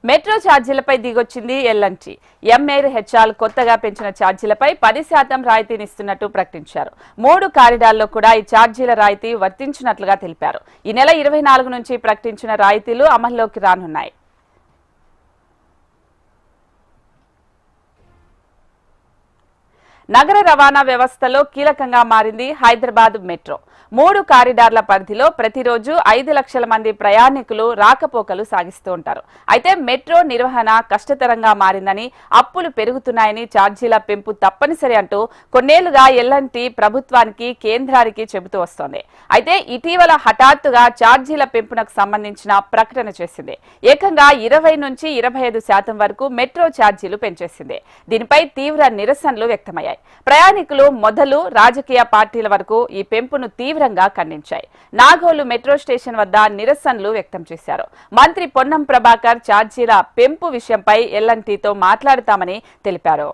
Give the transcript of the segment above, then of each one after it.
Metro ఛార్జీలపై దిగొచ్చింది ఎల్&టీ. ఎంఏర్ HR కొత్తగా పెంచిన ఛార్జీలపై 10% రాయితీనిస్తున్నట్టు ప్రకటించారు. 3 కారిడార్లో కూడా ఈ ఛార్జీల రాయితీ వర్తించినట్లుగా తెలిపారు. ఈ నెల 24 నుంచి ప్రకటించిన రాయితీలు అమల్లోకి రానున్నాయి. నగర రవాణా వ్యవస్థలో కీలకంగా మారింది హైదరాబాద్ మెట్రో. 3 కారిడార్ల పరిధిలో ప్రతిరోజు 5 లక్షల మంది ప్రయాణికులు రాకపోకలు సాగిస్తూ ఉంటారు. అయితే మెట్రో నిర్వహణ కష్టతరంగా మారిందని, అప్పులు పెరుగుతున్నాయని, ఛార్జీల పెంపు తప్పనిసరి అంటూ కొన్నేళ్లుగా ఎల్&టీ ప్రభుత్వానికి, కేంద్రానికి చెబుతూ వస్తోంది. అయితే ఇటీవల హఠాత్తుగా ఛార్జీల పెంపునకు సంబంధించిన ప్రకటన చేసింది. ఏకంగా 20 నుంచి 25% వరకు మెట్రో ఛార్జీలు పెంచేసింది. దీనిపై తీవ్ర నిరసనలు వ్యక్తమయ్యాయి. ప్రయాణికులు మొదలు రాజకీయ పార్టీల వరకు ఈ పెంపును తీవ్రంగా ఖండించాయి. నాగోలు మెట్రో స్టేషన్ వద్ద నిరసనలు వ్యక్తం చేశారు. మంత్రి పొన్నం ప్రభాకర్ ఛార్జీల పెంపు విషయంపై ఎల్&టీతో మాట్లాడతామని తెలిపారు.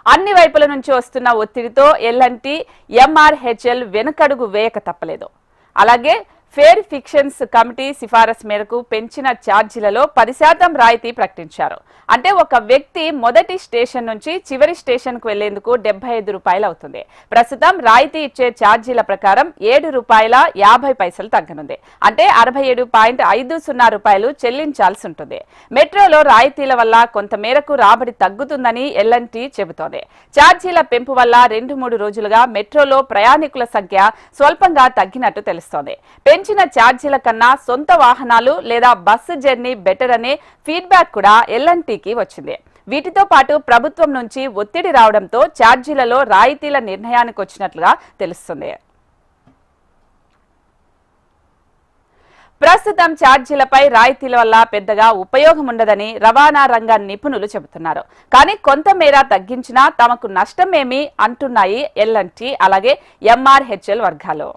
అన్ని వైపుల నుంచి వస్తున్న ఒత్తిడితో ఎల్&టీ, ఎంఆర్హెచ్ఎల్ వెనుకడుగు వేయక తప్పలేదు. అలాగే ఫేర్ ఫిక్షన్స్ కమిటీ సిఫారసు మేరకు పెంచిన ఛార్జీలలో 10% రాయితీ ప్రకటించారు. అంటే ఒక వ్యక్తి మొదటి స్టేషన్ నుంచి చివరి స్టేషన్ కు వెళ్లేందుకు ₹75 అవుతుంది. ప్రస్తుతం రాయితీ ఇచ్చే ఛార్జీల ప్రకారం ₹7.50 తగ్గనుంది. అంటే ₹67.50 చెల్లించాల్సి ఉంటుంది. మెట్రోలో రాయితీల వల్ల కొంత మేరకు రాబడి తగ్గుతుందని ఎల్&టీ చెబుతోంది. ఛార్జీల పెంపు వల్ల 2-3 రోజులుగా మెట్రోలో ప్రయాణికుల సంఖ్య స్వల్పంగా తగ్గినట్టు తెలుస్తోంది. పెంచిన ఛార్జీల కన్నా సొంత వాహనాలు లేదా బస్సు జర్నీ బెటర్ అనే ఫీడ్బ్యాక్ కూడా ఎల్&టీకి వచ్చింది. వీటితో పాటు ప్రభుత్వం నుంచి ఒత్తిడి రావడంతో ఛార్జీలలో రాయితీల నిర్ణయానికి వచ్చినట్లుగా తెలుస్తుంది. ప్రస్తుతం ఛార్జీలపై రాయితీల వల్ల పెద్దగా ఉపయోగం ఉండదని రవాణా రంగ నిపుణులు చెబుతున్నారు. కానీ కొంతమేర తగ్గించినా తమకు నష్టమేమీ అంటున్నాయి ఎల్&టీ అలాగే ఎంఆర్హెచ్ఎల్ వర్గాలు.